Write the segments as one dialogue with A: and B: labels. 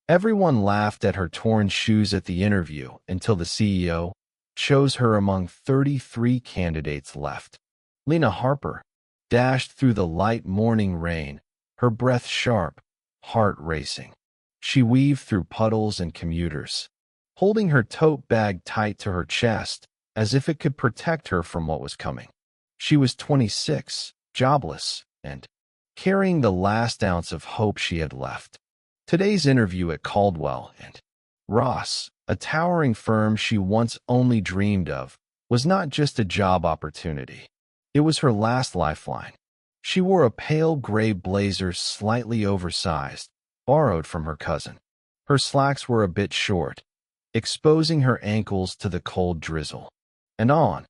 A: Everyone laughed at her torn shoes at the interview until the CEO chose her among 33 candidates left. Lena Harper dashed through the light morning rain, her breath sharp, heart racing. She weaved through puddles and commuters, holding her tote bag tight to her chest as if it could protect her from what was coming. She was 26, jobless, and carrying the last ounce of hope she had left. Today's interview at Caldwell and Ross, a towering firm she once only dreamed of, was not just a job opportunity. It was her last lifeline. She wore a pale gray blazer slightly oversized, borrowed from her cousin. Her slacks were a bit short, exposing her ankles to the cold drizzle. And on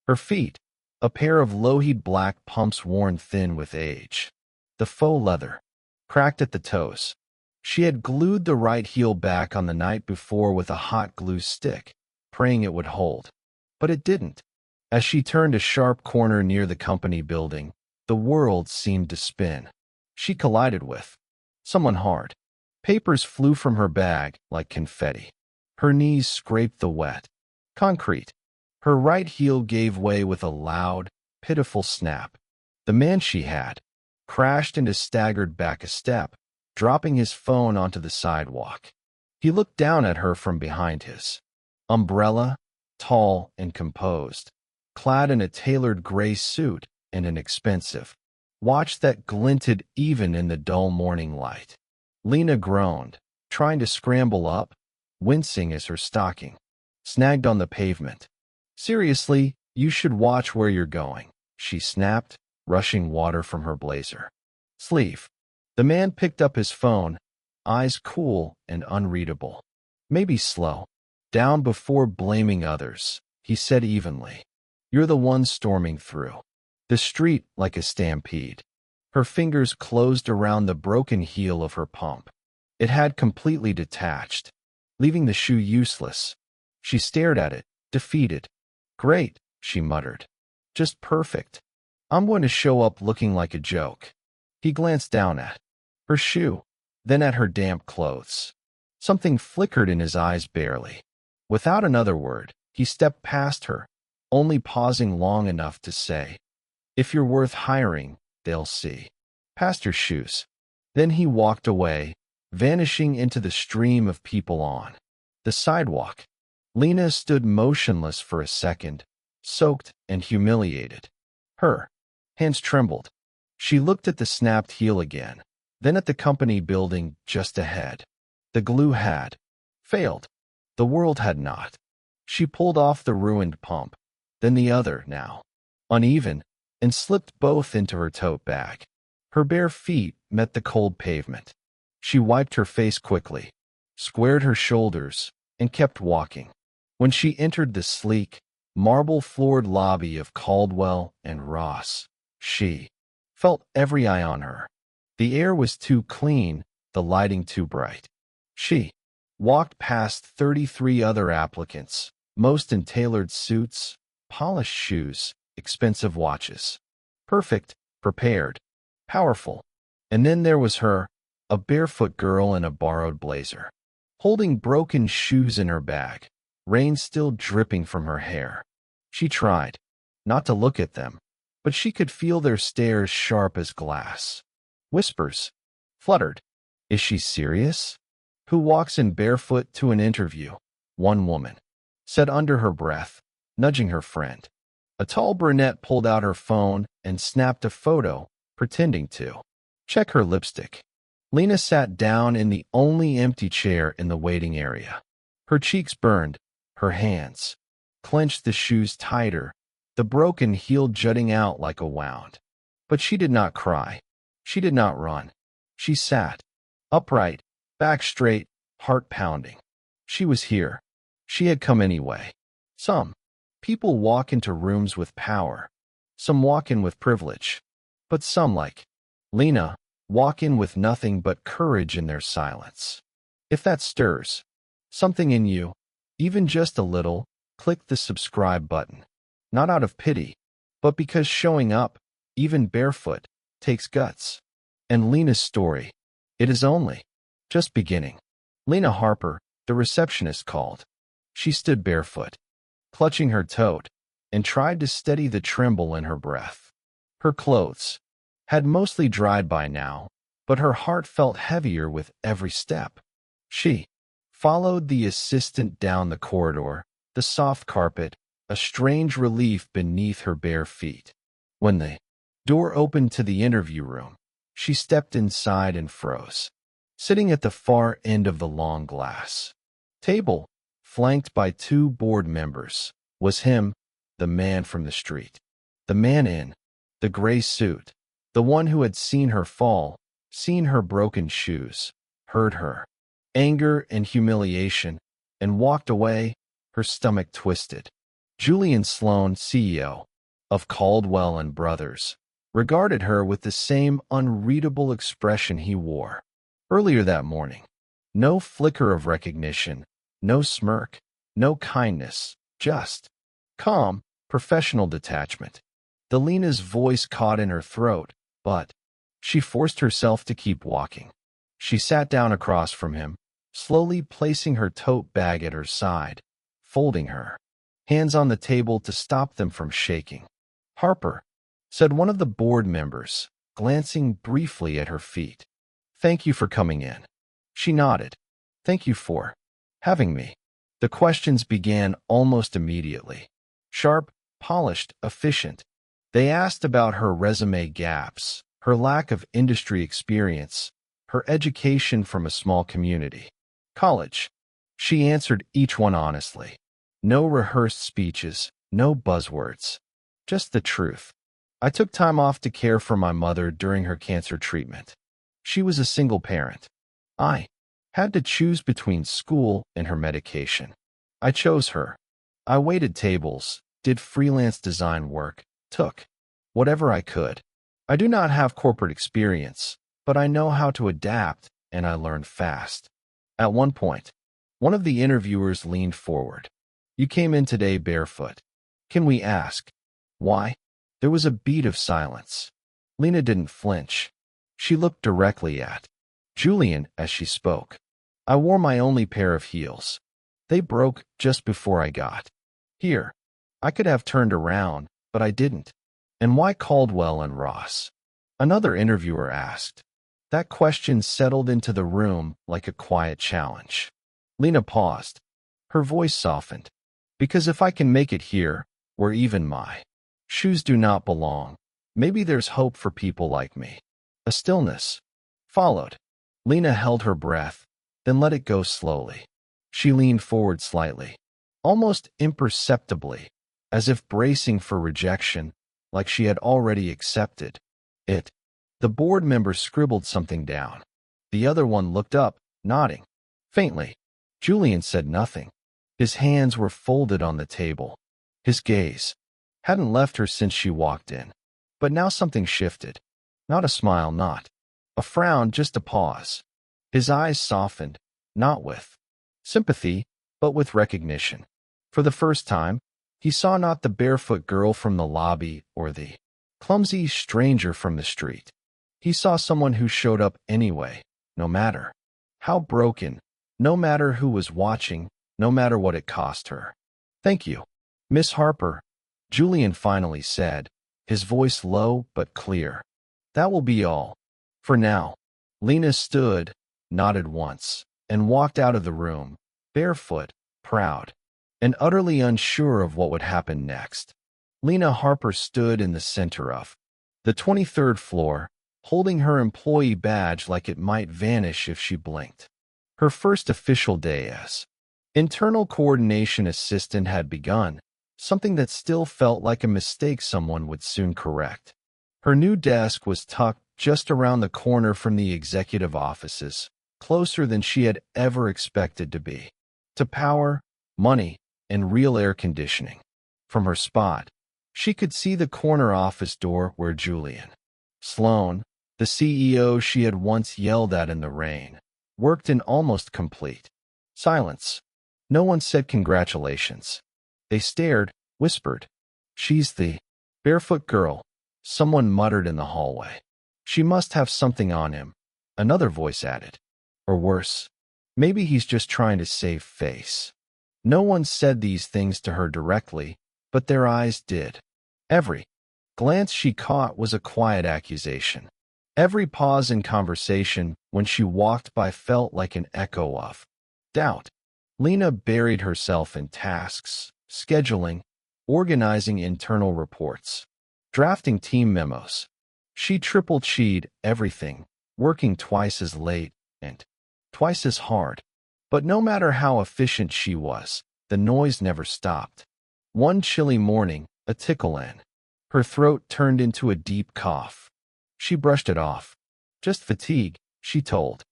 A: her feet, a pair of low-heeled black pumps worn thin with age. The faux leather cracked at the toes. She had glued the right heel back on the night before with a hot glue stick, praying it would hold. But it didn't. As she turned a sharp corner near the company building, the world seemed to spin. She collided with someone hard. Papers flew from her bag like confetti. Her knees scraped the wet concrete. Her right heel gave way with a loud, pitiful snap. The man she had crashed and staggered back a step, dropping his phone onto the sidewalk. He looked down at her from behind his umbrella, tall and composed, clad in a tailored gray suit and an expensive watch that glinted even in the dull morning light. Lena groaned, trying to scramble up, wincing as her stocking snagged on the pavement. "Seriously, you should watch where you're going," she snapped, rushing water from her blazer sleeve. The man picked up his phone, eyes cool and unreadable. "Maybe slow down before blaming others," he said evenly. "You're the one storming through the street like a stampede." Her fingers closed around the broken heel of her pump. It had completely detached, leaving the shoe useless. She stared at it, defeated. "Great," she muttered. "Just perfect. I'm going to show up looking like a joke." He glanced down at her shoe, then at her damp clothes. Something flickered in his eyes barely. Without another word, he stepped past her, only pausing long enough to say, "If you're worth hiring, they'll see." Past her shoes. Then he walked away, vanishing into the stream of people on the sidewalk. Lena stood motionless for a second, soaked and humiliated. Her hands trembled. She looked at the snapped heel again, then at the company building just ahead. The glue had failed. The world had not. She pulled off the ruined pump, then the other now, uneven, and slipped both into her tote bag. Her bare feet met the cold pavement. She wiped her face quickly, squared her shoulders, and kept walking. When she entered the sleek, marble-floored lobby of Caldwell and Ross, she felt every eye on her. The air was too clean, the lighting too bright. She walked past 33 other applicants, most in tailored suits, polished shoes, expensive watches. Perfect, prepared, powerful. And then there was her, a barefoot girl in a borrowed blazer, holding broken shoes in her bag, rain still dripping from her hair. She tried not to look at them, but she could feel their stares sharp as glass. Whispers fluttered. "Is she serious? Who walks in barefoot to an interview?" one woman said under her breath, nudging her friend. A tall brunette pulled out her phone and snapped a photo, pretending to check her lipstick. Lena sat down in the only empty chair in the waiting area. Her cheeks burned, her hands clenched the shoes tighter, the broken heel jutting out like a wound. But she did not cry. She did not run. She sat, upright, back straight, heart pounding. She was here. She had come anyway. Some people walk into rooms with power. Some walk in with privilege. But some, like Lena, walk in with nothing but courage in their silence. If that stirs something in you, even just a little, click the subscribe button. Not out of pity, but because showing up, even barefoot, takes guts. And Lena's story, it is only just beginning. Lena Harper, the receptionist, called. She stood barefoot, clutching her tote, and tried to steady the tremble in her breath. Her clothes had mostly dried by now, but her heart felt heavier with every step. She followed the assistant down the corridor, the soft carpet, a strange relief beneath her bare feet. When the door opened to the interview room, she stepped inside and froze. Sitting at the far end of the long glass table, flanked by two board members, was him, the man from the street. The man in the gray suit, the one who had seen her fall, seen her broken shoes, heard her anger and humiliation, and walked away, her stomach twisted. Julian Sloan, CEO of Caldwell and Brothers, regarded her with the same unreadable expression he wore earlier that morning. No flicker of recognition, no smirk, no kindness, just calm, professional detachment. Lena's voice caught in her throat, but she forced herself to keep walking. She sat down across from him, slowly placing her tote bag at her side, folding her hands on the table to stop them from shaking. "Harper," said one of the board members, glancing briefly at her feet. "Thank you for coming in." She nodded. "Thank you for having me." The questions began almost immediately. Sharp, polished, efficient. They asked about her resume gaps, her lack of industry experience, her education from a small community college. She answered each one honestly. No rehearsed speeches, no buzzwords. Just the truth. "I took time off to care for my mother during her cancer treatment. She was a single parent. I had to choose between school and her medication. I chose her. I waited tables, did freelance design work, took whatever I could. I do not have corporate experience, but I know how to adapt, and I learned fast." At one point, one of the interviewers leaned forward. "You came in today barefoot. Can we ask why?" There was a beat of silence. Lena didn't flinch. She looked directly at Julian as she spoke. "I wore my only pair of heels. They broke just before I got here. I could have turned around, but I didn't." "And why Caldwell and Ross?" another interviewer asked. That question settled into the room like a quiet challenge. Lena paused. Her voice softened. "Because if I can make it here, where even my shoes do not belong, maybe there's hope for people like me." A stillness followed. Lena held her breath, then let it go slowly. She leaned forward slightly, almost imperceptibly, as if bracing for rejection, like she had already accepted it. The board member scribbled something down. The other one looked up, nodding faintly. Julian said nothing. His hands were folded on the table. His gaze hadn't left her since she walked in. But now something shifted. Not a smile, not a frown, just a pause. His eyes softened, not with sympathy, but with recognition. For the first time, he saw not the barefoot girl from the lobby or the clumsy stranger from the street. He saw someone who showed up anyway, no matter how broken, no matter who was watching, no matter what it cost her. "Thank you, Miss Harper," Julian finally said, his voice low but clear. "That will be all for now." Lena stood, nodded once, and walked out of the room, barefoot, proud, and utterly unsure of what would happen next. Lena Harper stood in the center of the 23rd floor, holding her employee badge like it might vanish if she blinked. Her first official day as internal coordination assistant had begun, something that still felt like a mistake someone would soon correct. Her new desk was tucked just around the corner from the executive offices, closer than she had ever expected to be. To power, money, and real air conditioning. From her spot, she could see the corner office door where Julian Sloan, the CEO she had once yelled at in the rain, worked in almost complete silence. No one said congratulations. They stared, whispered. "She's the barefoot girl," someone muttered in the hallway. "She must have something on him," another voice added. "Or worse." Maybe he's just trying to save face. No one said these things to her directly, but their eyes did. Every glance she caught was a quiet accusation. Every pause in conversation when she walked by felt like an echo of doubt. Lena buried herself in tasks, scheduling, organizing internal reports, drafting team memos. She triple-cheated everything, working twice as late and twice as hard. But no matter how efficient she was, the noise never stopped. One chilly morning, a tickle in her throat turned into a deep cough. She brushed it off. Just fatigue, she told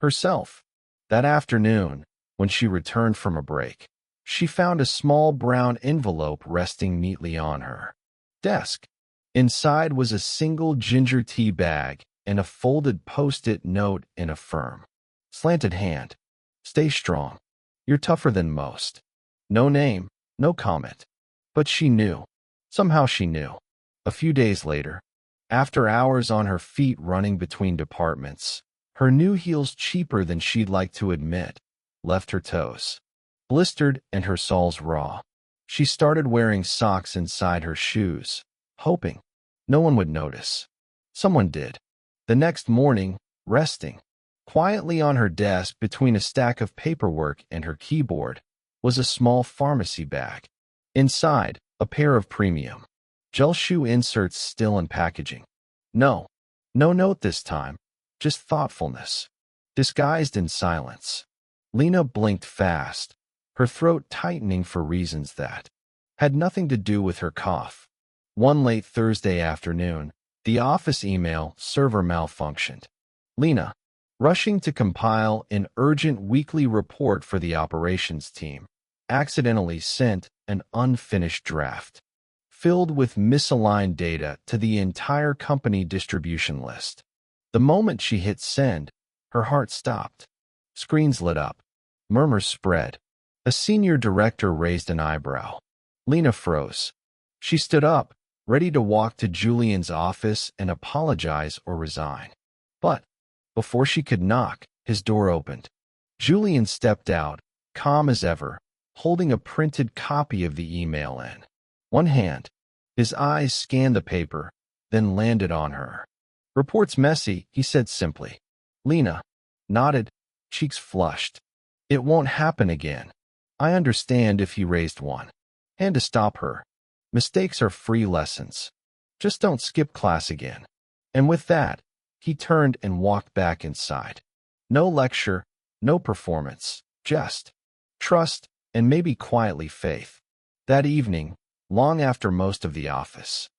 A: herself. That afternoon, when she returned from a break, she found a small brown envelope resting neatly on her desk. Inside was a single ginger tea bag and a folded post-it note in a firm, slanted hand. Stay strong. You're tougher than most. No name, no comment. But she knew. Somehow she knew. A few days later, after hours on her feet running between departments, her new heels, cheaper than she'd like to admit, left her toes blistered and her soles raw. She started wearing socks inside her shoes, hoping no one would notice. Someone did. The next morning, resting quietly on her desk between a stack of paperwork and her keyboard, was a small pharmacy bag. Inside, a pair of premium gel shoe inserts still in packaging. No note this time, just thoughtfulness, disguised in silence. Lena blinked fast, her throat tightening for reasons that had nothing to do with her cough. One late Thursday afternoon, the office email server malfunctioned. Lena, rushing to compile an urgent weekly report for the operations team, accidentally sent an unfinished draft, filled with misaligned data to the entire company distribution list. The moment she hit send, her heart stopped. Screens lit up. Murmurs spread. A senior director raised an eyebrow. Lena froze. She stood up, ready to walk to Julian's office and apologize or resign. But before she could knock, his door opened. Julian stepped out, calm as ever, holding a printed copy of the email in one hand. His eyes scanned the paper, then landed on her. "Report's messy," he said simply. Lena nodded, cheeks flushed. "It won't happen again. I understand if he raised one hand to stop her. Mistakes are free lessons. Just don't skip class again." And with that, he turned and walked back inside. No lecture, no performance, just trust and maybe quietly faith. That evening, long after most of the office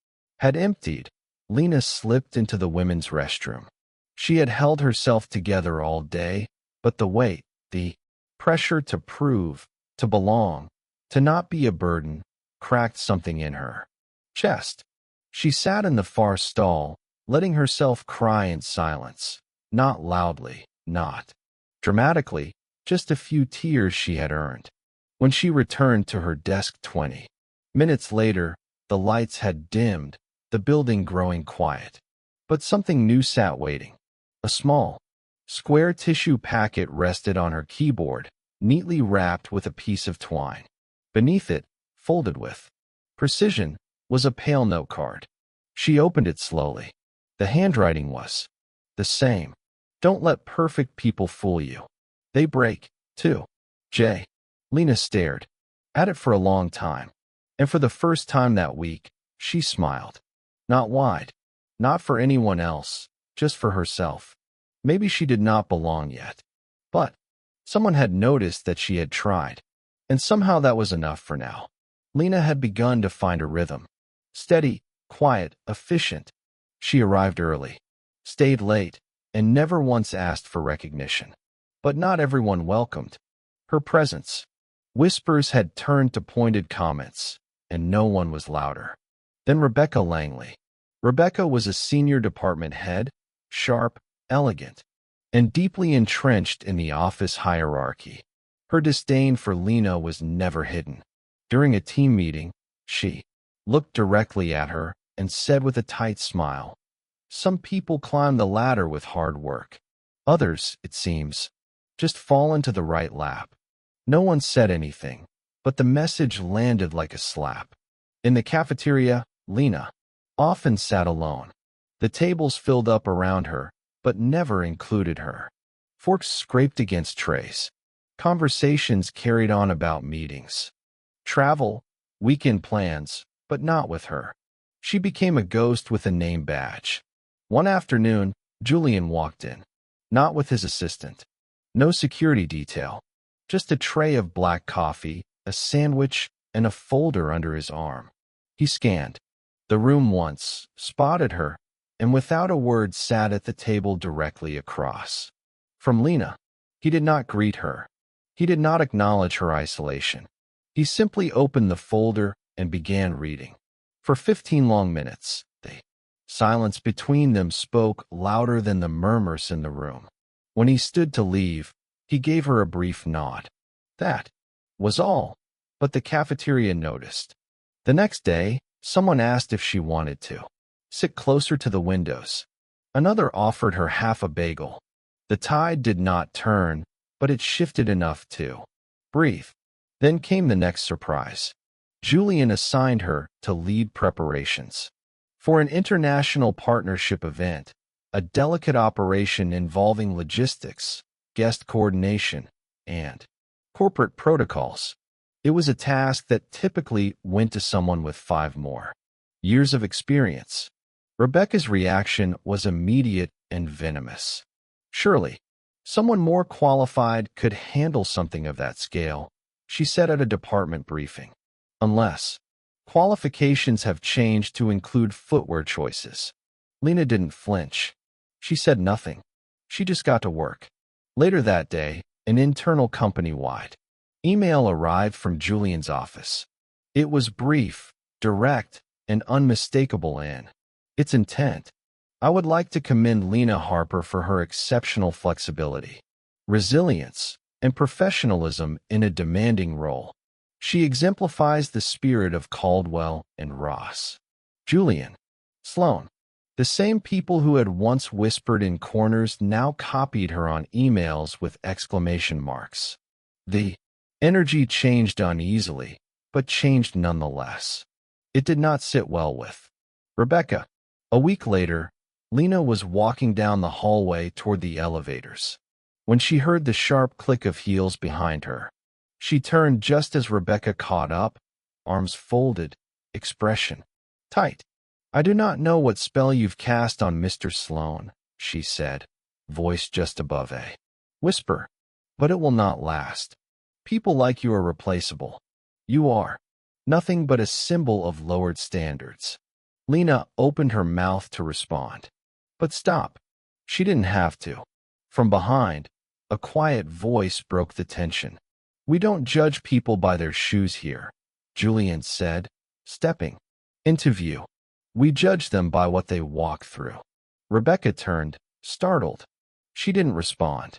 A: had emptied, Lena slipped into the women's restroom. She had held herself together all day, but the weight, the pressure to prove, to belong, to not be a burden, cracked something in her chest. She sat in the far stall, letting herself cry in silence, not loudly, not dramatically, just a few tears she had earned. When she returned to her desk 20 minutes later, the lights had dimmed, the building growing quiet. But something new sat waiting. A small, square tissue packet rested on her keyboard, neatly wrapped with a piece of twine. Beneath it, folded with precision, was a pale note card. She opened it slowly. The handwriting was the same. "Don't let perfect people fool you. They break, too. J." Lena stared at it for a long time, and for the first time that week, she smiled. Not wide, not for anyone else, just for herself. Maybe she did not belong yet, but someone had noticed that she had tried, and somehow that was enough for now. Lena had begun to find a rhythm. Steady, quiet, efficient. She arrived early, stayed late, and never once asked for recognition. But not everyone welcomed her presence. Whispers had turned to pointed comments, and no one was louder than Rebecca Langley. Rebecca was a senior department head, sharp, elegant, and deeply entrenched in the office hierarchy. Her disdain for Lena was never hidden. During a team meeting, she looked directly at her and said with a tight smile, "Some people climb the ladder with hard work. Others, it seems, Just fall into the right lap. No one said anything, but the message landed like a slap. In the cafeteria, Lena often sat alone. The tables filled up around her, but never included her. Forks scraped against trays. Conversations carried on about meetings, travel, weekend plans, but not with her. She became a ghost with a name badge. One afternoon, Julian walked in, not with his assistant. No security detail, just a tray of black coffee, a sandwich, and a folder under his arm. He scanned the room once, spotted her, and without a word sat at the table directly across from Lena. He did not greet her. He did not acknowledge her isolation. He simply opened the folder and began reading. For 15 long minutes, the silence between them spoke louder than the murmurs in the room. When he stood to leave, he gave her a brief nod. That was all, but the cafeteria noticed. The next day, someone asked if she wanted to sit closer to the windows. Another offered her half a bagel. The tide did not turn, but it shifted enough to breathe. Then came the next surprise. Julian assigned her to lead preparations for an international partnership event, a delicate operation involving logistics, guest coordination, and corporate protocols. It was a task that typically went to someone with 5 more years of experience. Rebecca's reaction was immediate and venomous. Surely, someone more qualified could handle something of that scale, she said at a department briefing. Unless qualifications have changed to include footwear choices. Lena didn't flinch. She said nothing. She just got to work. Later that day, an internal company-wide email arrived from Julian's office. It was brief, direct, and unmistakable in its intent. I would like to commend Lena Harper for her exceptional flexibility, resilience, and professionalism in a demanding role. She exemplifies the spirit of Caldwell and Ross. Julian, Sloan. The same people who had once whispered in corners now copied her on emails with exclamation marks. The energy changed uneasily, but changed nonetheless. It did not sit well with Rebecca. A week later, Lena was walking down the hallway toward the elevators when she heard the sharp click of heels behind her. She turned just as Rebecca caught up, arms folded, expression tight. I do not know what spell you've cast on Mr. Sloan, she said, voice just above a whisper, but it will not last. People like you are replaceable. You are nothing but a symbol of lowered standards. Lena opened her mouth to respond. But stop. She didn't have to. From behind, a quiet voice broke the tension. We don't judge people by their shoes here, Julian said, stepping into view. We judge them by what they walk through. Rebecca turned, startled. She didn't respond.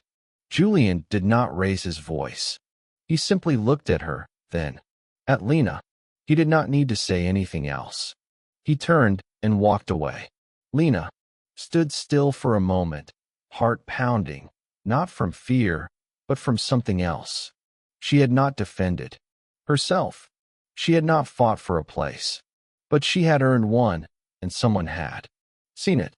A: Julian did not raise his voice. He simply looked at her, then at Lena. He did not need to say anything else. He turned and walked away. Lena stood still for a moment, heart pounding, not from fear, but from something else. She had not defended herself. She had not fought for a place. But she had earned one, and someone had seen it.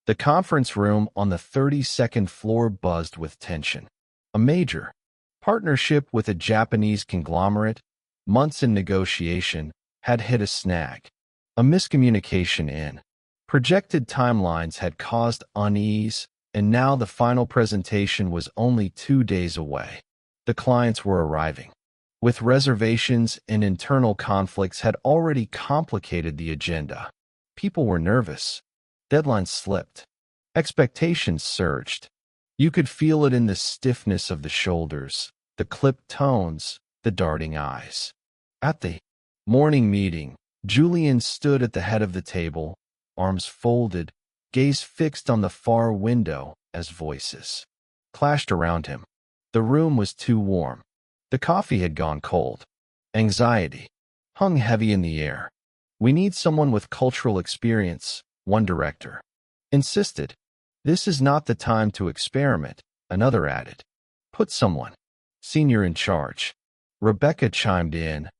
A: The conference room on the 32nd floor buzzed with tension. A major partnership with a Japanese conglomerate, months in negotiation, had hit a snag. A miscommunication in projected timelines had caused unease, and now the final presentation was only 2 days away. The clients were arriving. With reservations and internal conflicts had already complicated the agenda. People were nervous. Deadlines slipped. Expectations surged. You could feel it in the stiffness of the shoulders, the clipped tones, the darting eyes. At the morning meeting, Julian stood at the head of the table, arms folded, gaze fixed on the far window as voices clashed around him. The room was too warm. The coffee had gone cold. Anxiety hung heavy in the air. We need someone with cultural experience, one director insisted. This is not the time to experiment, another added. Put someone senior in charge. Rebecca chimed in,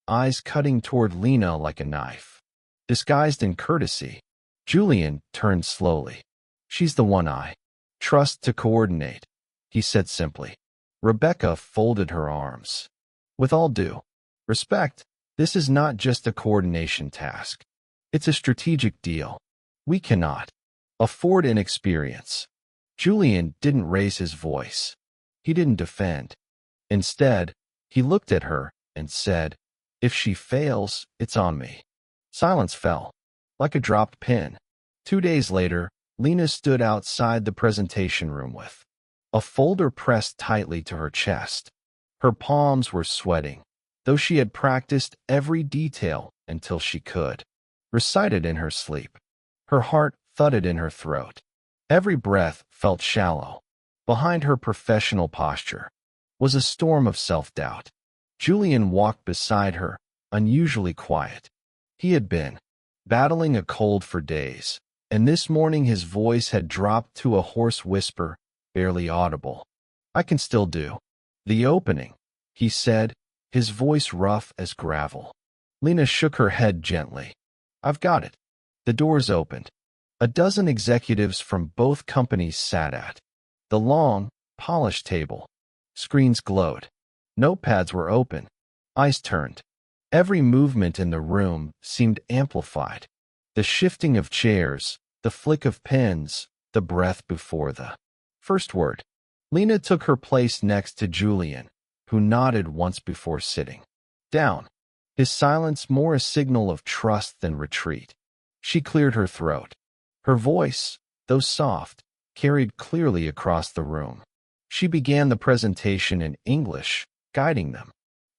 A: eyes cutting toward Lena like a knife. Disguised in courtesy, Julian turned slowly. She's the one I trust to coordinate, he said simply. Rebecca folded her arms. With all due respect, this is not just a coordination task. It's a strategic deal. We cannot afford inexperience. Julian didn't raise his voice. He didn't defend. Instead, he looked at her and said, "If she fails, it's on me." Silence fell, like a dropped pin. 2 days later, Lena stood outside the presentation room with a folder pressed tightly to her chest. Her palms were sweating, though she had practiced every detail until she could recite it in her sleep. Her heart thudded in her throat. Every breath felt shallow. Behind her professional posture was a storm of self-doubt. Julian walked beside her, unusually quiet. He had been battling a cold for days, and this morning his voice had dropped to a hoarse whisper, barely audible. "I can still do the opening," he said, his voice rough as gravel. Lena shook her head gently. "I've got it." The doors opened. A dozen executives from both companies sat at the long, polished table. Screens glowed. Notepads were open. Eyes turned. Every movement in the room seemed amplified. The shifting of chairs, the flick of pens, the breath before the first word. Lena took her place next to Julian, who nodded once before sitting down, his silence more a signal of trust than retreat. She cleared her throat. Her voice, though soft, carried clearly across the room. She began the presentation in English, guiding them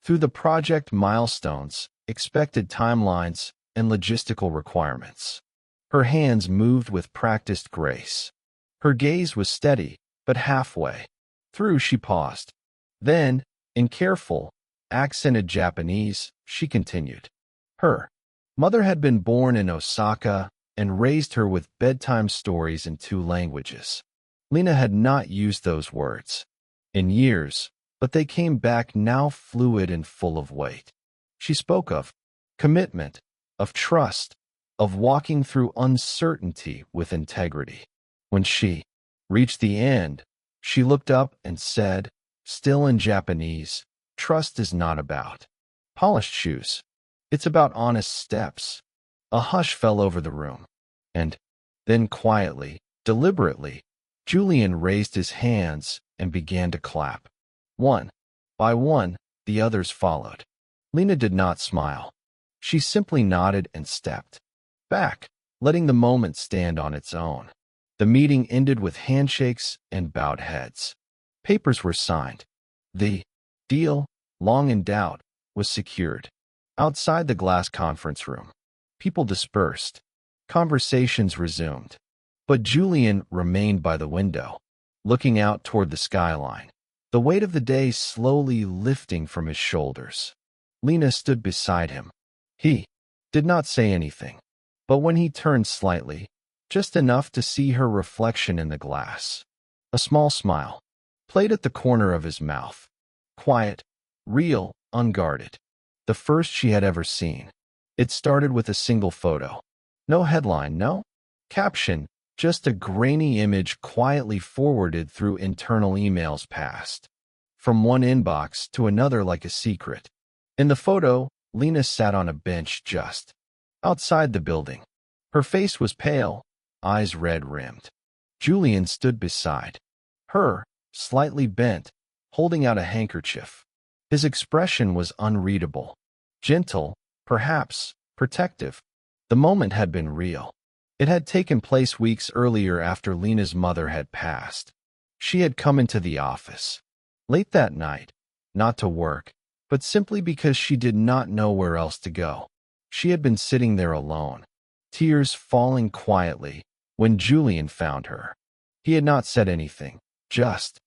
A: through the project milestones, expected timelines, and logistical requirements. Her hands moved with practiced grace. Her gaze was steady, but halfway through she paused. Then, in careful, accented Japanese, she continued. Her mother had been born in Osaka and raised her with bedtime stories in 2 languages. Lena had not used those words in years, but they came back now fluid and full of weight. She spoke of commitment, of trust, of walking through uncertainty with integrity. When she reached the end, she looked up and said, still in Japanese, "Trust is not about polished shoes. It's about honest steps." A hush fell over the room. And then quietly, deliberately, Julian raised his hands and began to clap. One by one, the others followed. Lena did not smile. She simply nodded and stepped back, letting the moment stand on its own. The meeting ended with handshakes and bowed heads. Papers were signed. The deal, long in doubt, was secured. Outside the glass conference room, people dispersed. Conversations resumed. But Julian remained by the window, looking out toward the skyline, the weight of the day slowly lifting from his shoulders. Lena stood beside him. He did not say anything, but when he turned slightly, just enough to see her reflection in the glass, a small smile played at the corner of his mouth. Quiet, real, unguarded. The first she had ever seen. It started with a single photo. No headline, no caption, just a grainy image quietly forwarded through internal emails passed from one inbox to another like a secret. In the photo, Lena sat on a bench just outside the building. Her face was pale, eyes red-rimmed. Julian stood beside her, slightly bent, holding out a handkerchief. His expression was unreadable. Gentle, perhaps, protective. The moment had been real. It had taken place weeks earlier after Lena's mother had passed. She had come into the office late that night, not to work, but simply because she did not know where else to go. She had been sitting there alone, tears falling quietly, when Julian found her. He had not said anything, just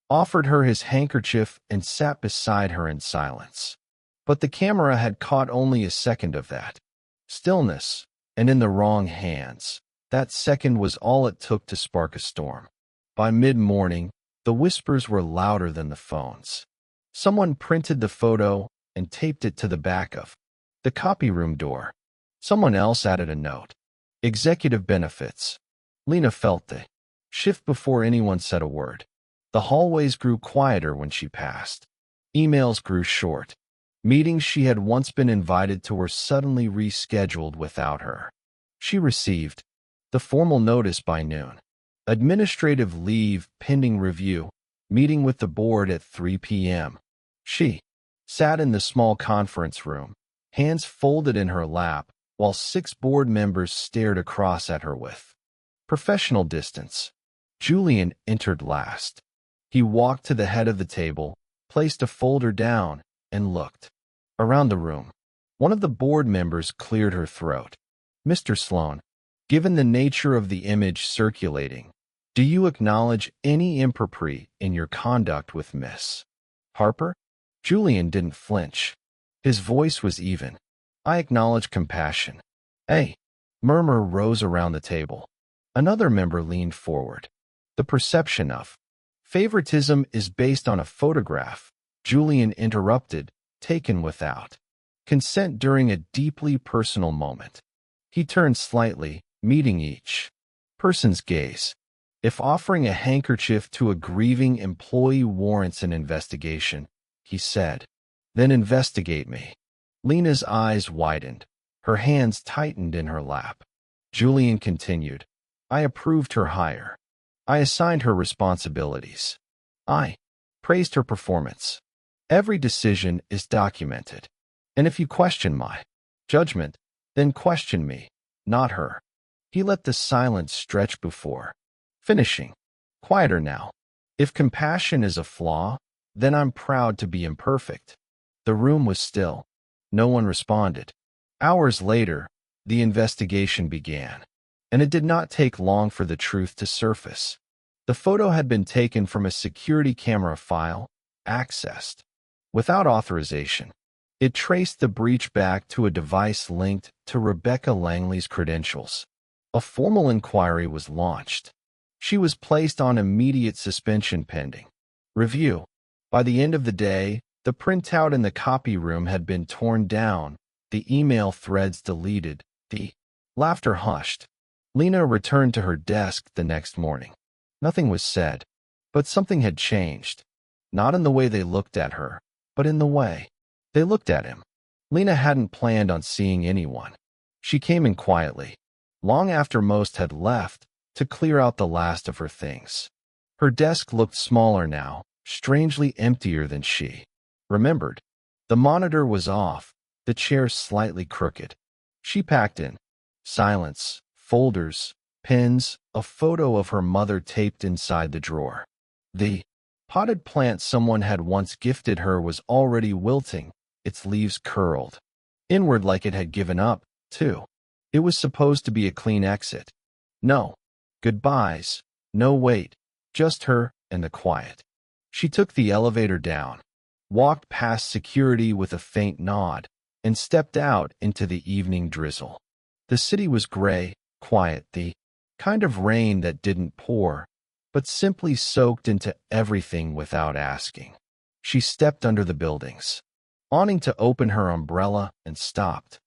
A: offered her his handkerchief and sat beside her in silence. But the camera had caught only a second of that stillness, and in the wrong hands. That second was all it took to spark a storm. By mid-morning, The whispers were louder than the phones. Someone printed the photo and taped it to the back of the copy room door. Someone else added a note. Executive benefits. Lena felt the shift before anyone said a word. The hallways grew quieter when she passed. Emails grew short. Meetings she had once been invited to were suddenly rescheduled without her. She received the formal notice by noon. Administrative leave pending review. Meeting with the board at 3 p.m. She sat in the small conference room, hands folded in her lap, while 6 board members stared across at her with professional distance. Julian entered last. He walked to the head of the table, placed a folder down, and looked around the room. One of the board members cleared her throat. Mr. Sloan, given the nature of the image circulating, do you acknowledge any impropriety in your conduct with Miss Harper? Julian didn't flinch. His voice was even. I acknowledge compassion. A murmur rose around the table. Another member leaned forward. The perception of favoritism is based on a photograph, Julian interrupted, taken without consent during a deeply personal moment. He turned slightly, meeting each person's gaze. If offering a handkerchief to a grieving employee warrants an investigation, he said, then investigate me. Lena's eyes widened. Her hands tightened in her lap. Julian continued, I approved her hire. I assigned her responsibilities. I praised her performance. Every decision is documented. And if you question my judgment, then question me, not her. He let the silence stretch before finishing. Quieter now. If compassion is a flaw, then I'm proud to be imperfect. The room was still. No one responded. Hours later, the investigation began, and it did not take long for the truth to surface. The photo had been taken from a security camera file, accessed without authorization. It traced the breach back to a device linked to Rebecca Langley's credentials. A formal inquiry was launched. She was placed on immediate suspension pending review. By the end of the day, the printout in the copy room had been torn down, the email threads deleted, the laughter hushed. Lena returned to her desk the next morning. Nothing was said, but something had changed. Not in the way they looked at her, but in the way they looked at him. Lena hadn't planned on seeing anyone. She came in quietly, long after most had left, to clear out the last of her things. Her desk looked smaller now, strangely emptier than she remembered. The monitor was off, the chair slightly crooked. She packed in silence, folders, pens, a photo of her mother taped inside the drawer. The potted plant someone had once gifted her was already wilting, its leaves curled inward like it had given up, too. It was supposed to be a clean exit. No goodbyes, no wait, just her and the quiet. She took the elevator down, walked past security with a faint nod, and stepped out into the evening drizzle. The city was gray, quiet, the kind of rain that didn't pour, but simply soaked into everything without asking. She stepped under the buildings, wanting to open her umbrella, and stopped.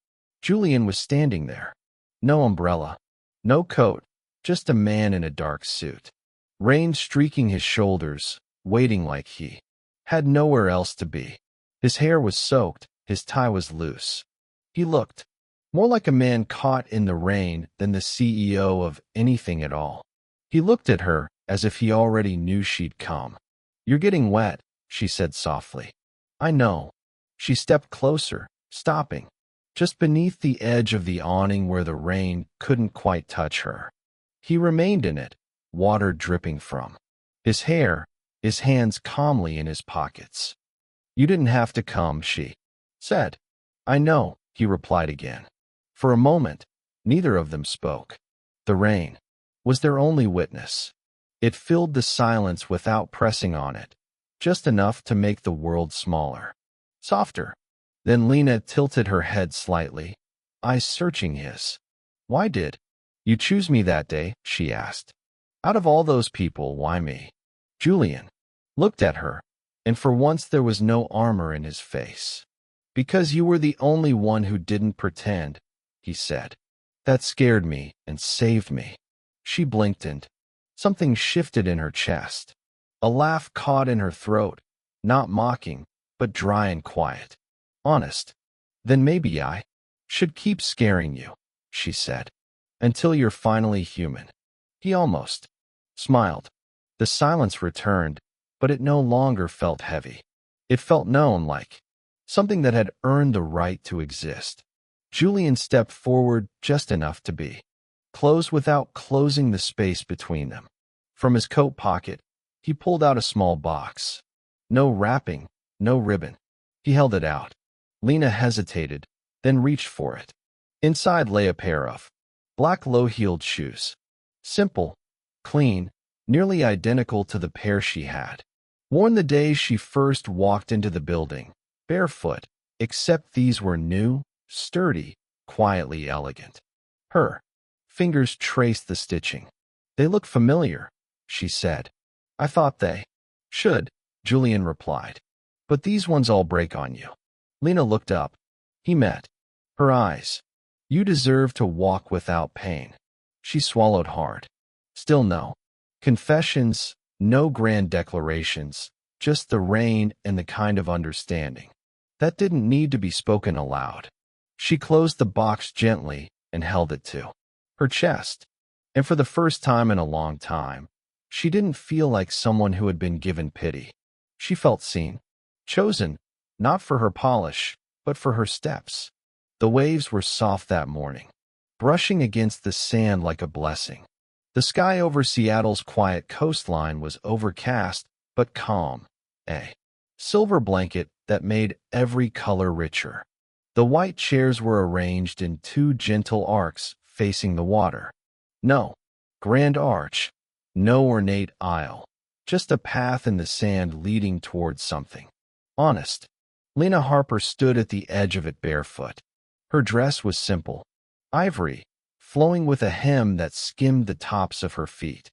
A: Julian was standing there. No umbrella, no coat, just a man in a dark suit. Rain streaking his shoulders, waiting like he had nowhere else to be. His hair was soaked, his tie was loose. He looked more like a man caught in the rain than the CEO of anything at all. He looked at her as if he already knew she'd come. You're getting wet, she said softly. I know. She stepped closer, stopping just beneath the edge of the awning where the rain couldn't quite touch her. He remained in it, water dripping from his hair, his hands calmly in his pockets. You didn't have to come, she said. I know, he replied again. For a moment, neither of them spoke. The rain was their only witness. It filled the silence without pressing on it, just enough to make the world smaller, softer. Then Lena tilted her head slightly, eyes searching his. Why did you choose me that day? She asked. Out of all those people, why me? Julian looked at her, and for once there was no armor in his face. "Because you were the only one who didn't pretend," he said. "That scared me and saved me." She blinked and something shifted in her chest. A laugh caught in her throat, not mocking, but dry and quiet. "Honest. Then maybe I should keep scaring you," she said, "until you're finally human." He almost smiled. The silence returned, but it no longer felt heavy. It felt known, like something that had earned the right to exist. Julian stepped forward just enough to be close without closing the space between them. From his coat pocket, he pulled out a small box. No wrapping, no ribbon. He held it out. Lena hesitated, then reached for it. Inside lay a pair of black low-heeled shoes. Simple, clean, nearly identical to the pair she had worn the day she first walked into the building, barefoot, except these were new, sturdy, quietly elegant. Her fingers traced the stitching. "They look familiar," she said. "I thought they should," Julian replied. "But these ones all break on you." Lena looked up. He met her eyes. "You deserve to walk without pain." She swallowed hard. Still no confessions, no grand declarations, just the rain and the kind of understanding that didn't need to be spoken aloud. She closed the box gently and held it to her chest. And for the first time in a long time, she didn't feel like someone who had been given pity. She felt seen, chosen, not for her polish, but for her steps. The waves were soft that morning, brushing against the sand like a blessing. The sky over Seattle's quiet coastline was overcast but calm, a silver blanket that made every color richer. The white chairs were arranged in two gentle arcs facing the water. No grand arch, no ornate aisle, just a path in the sand leading towards something. Honest. Lena Harper stood at the edge of it barefoot. Her dress was simple, ivory, flowing with a hem that skimmed the tops of her feet.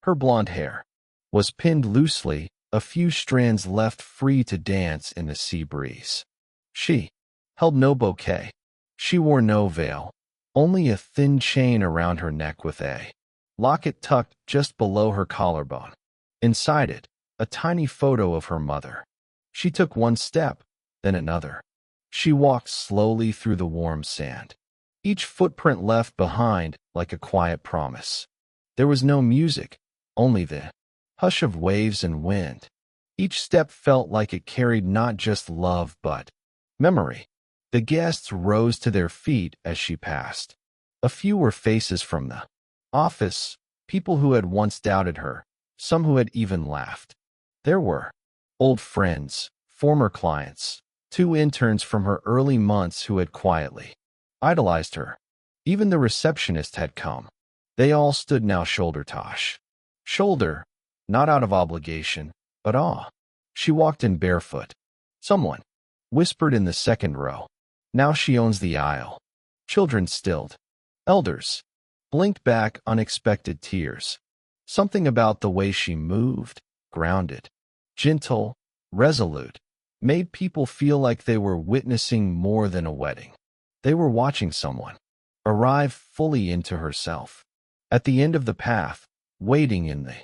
A: Her blonde hair was pinned loosely, a few strands left free to dance in the sea breeze. She held no bouquet. She wore no veil, only a thin chain around her neck with a locket tucked just below her collarbone. Inside it, a tiny photo of her mother. She took one step, then another. She walked slowly through the warm sand, each footprint left behind like a quiet promise. There was no music, only the hush of waves and wind. Each step felt like it carried not just love but memory. The guests rose to their feet as she passed. A few were faces from the office, people who had once doubted her, some who had even laughed. There were old friends, former clients, two interns from her early months who had quietly idolized her. Even the receptionist had come. They all stood now shoulder to shoulder, not out of obligation, but awe. She walked in barefoot. Someone whispered in the second row, "Now she owns the aisle." Children stilled. Elders blinked back unexpected tears. Something about the way she moved, grounded, gentle, resolute, made people feel like they were witnessing more than a wedding. They were watching someone arrive fully into herself. At the end of the path, waiting in the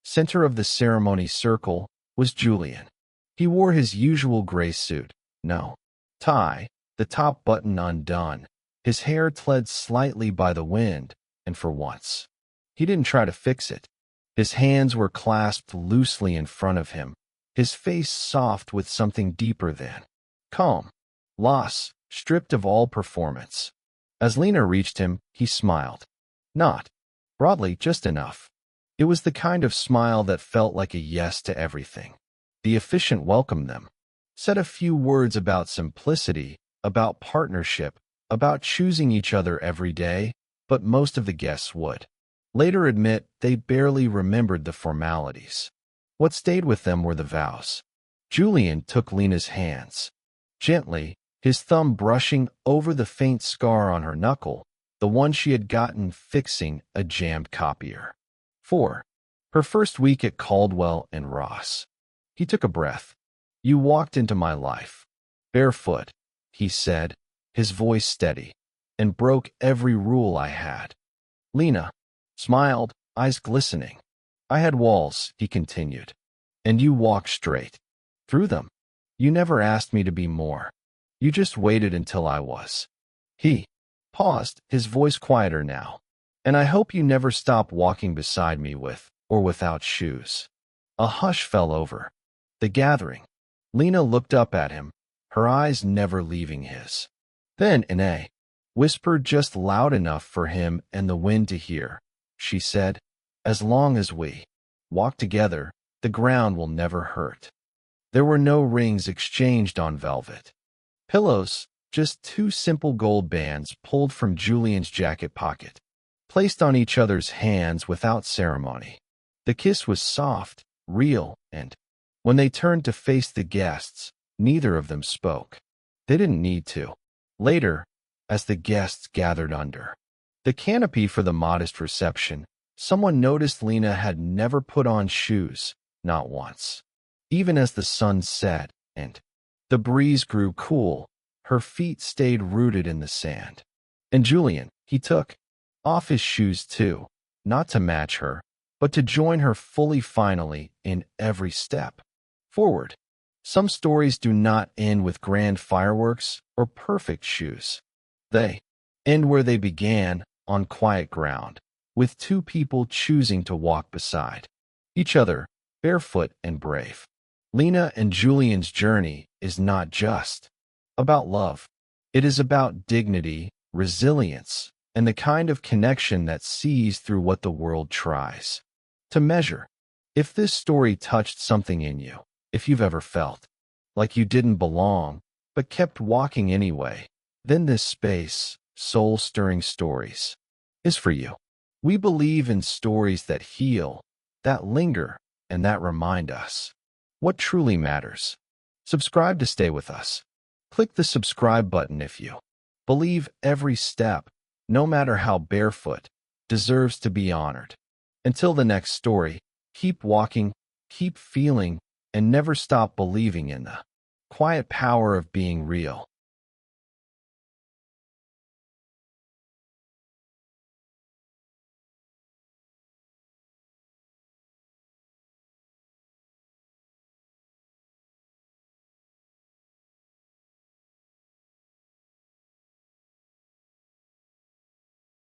A: center of the ceremony circle, was Julian. He wore his usual gray suit, no tie, the top button undone, his hair tled slightly by the wind, and for once, he didn't try to fix it. His hands were clasped loosely in front of him, his face soft with something deeper than calm, loss, stripped of all performance. As Lena reached him, he smiled. Not broadly, just enough. It was the kind of smile that felt like a yes to everything. The officiant welcomed them, said a few words about simplicity, about partnership, about choosing each other every day, but most of the guests would later admit they barely remembered the formalities. What stayed with them were the vows. Julian took Lena's hands. Gently, his thumb brushing over the faint scar on her knuckle, the one she had gotten fixing a jammed copier. For Her first week at Caldwell and Ross. He took a breath. You walked into my life. Barefoot, he said, his voice steady, and broke every rule I had. Lena smiled, eyes glistening. I had walls, he continued, and you walked straight through them. You never asked me to be more. You just waited until I was. He paused, his voice quieter now. And I hope you never stop walking beside me with or without shoes. A hush fell over the gathering. Lena looked up at him, her eyes never leaving his. Then, in a whisper just loud enough for him and the wind to hear, she said, as long as we walk together, the ground will never hurt. There were no rings exchanged on velvet pillows, just two simple gold bands pulled from Julian's jacket pocket, placed on each other's hands without ceremony. The kiss was soft, real, and when they turned to face the guests, neither of them spoke. They didn't need to. Later, as the guests gathered under the canopy for the modest reception, someone noticed Lena had never put on shoes, not once. Even as the sun set and the breeze grew cool, her feet stayed rooted in the sand. And Julian, he took off his shoes too, not to match her, but to join her fully finally in every step forward. Some stories do not end with grand fireworks or perfect shoes. They end where they began, on quiet ground, with two people choosing to walk beside each other, barefoot and brave. Lena and Julian's journey is not just about love. It is about dignity, resilience, and the kind of connection that sees through what the world tries to measure. If this story touched something in you, if you've ever felt like you didn't belong, but kept walking anyway, then this space, soul-stirring stories, is for you. We believe in stories that heal, that linger, and that remind us what truly matters. Subscribe to stay with us. Click the subscribe button if you believe every step, no matter how barefoot, deserves to be honored. Until the next story, keep walking, keep feeling, and never stop believing in the quiet power of being real.